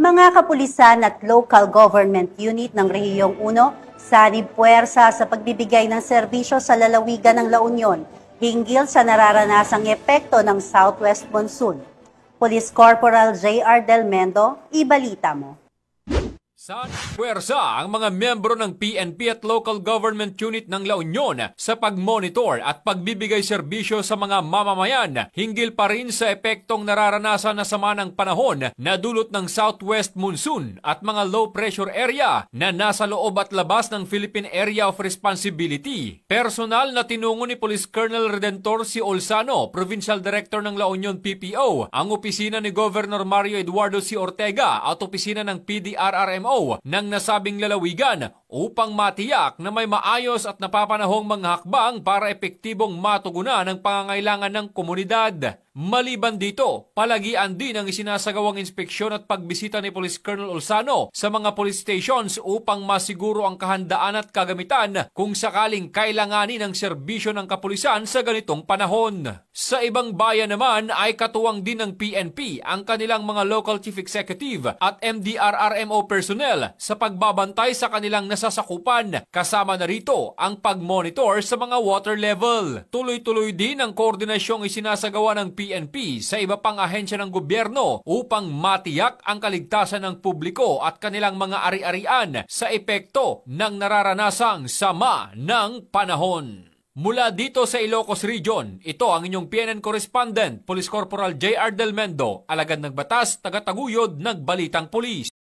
Mga kapulisan at local government unit ng Rehiyong 1 sanib puwersa sa pagbibigay ng serbisyo sa lalawigan ng La Union hinggil sa nararanasang epekto ng Southwest Monsoon. Police Corporal J.R. Del Mendo, ibalita mo. Sa puwersa ang mga miyembro ng PNP at local government unit ng La Union sa pagmonitor at pagbibigay serbisyo sa mga mamamayan hinggil pa rin sa epektong nararanasan na sama ng panahon na dulot ng Southwest Monsoon at mga low pressure area na nasa loob at labas ng Philippine Area of Responsibility. Personal na tinungo ni Police Colonel Redentor C. Olsano, Provincial Director ng La Union PPO, ang opisina ni Governor Mario Eduardo C. Ortega at opisina ng PDRRMO ng nasabing lalawigan upang matiyak na may maayos at napapanahong mga hakbang para epektibong matugunan ang pangangailangan ng komunidad. Maliban dito, palagian din ang isinasagawang inspeksyon at pagbisita ni Police Colonel Olsano sa mga police stations upang masiguro ang kahandaan at kagamitan kung sakaling kailanganin ang serbisyo ng kapulisan sa ganitong panahon. Sa ibang bayan naman ay katuwang din ng PNP ang kanilang mga local chief executive at MDRRMO personnel sa pagbabantay sa kanilang nasasakupan, kasama na rito ang pagmonitor sa mga water level. Tuloy-tuloy din ang koordinasyong isinasagawa ng PNP sa iba pang ahensya ng gobyerno upang matiyak ang kaligtasan ng publiko at kanilang mga ari-arian sa epekto ng nararanasang sama ng panahon. Mula dito sa Ilocos Region, ito ang inyong PNN correspondent, Police Corporal J.R. Del Mendo, alagad ng batas, taga-taguyod, nagbalitang pulis.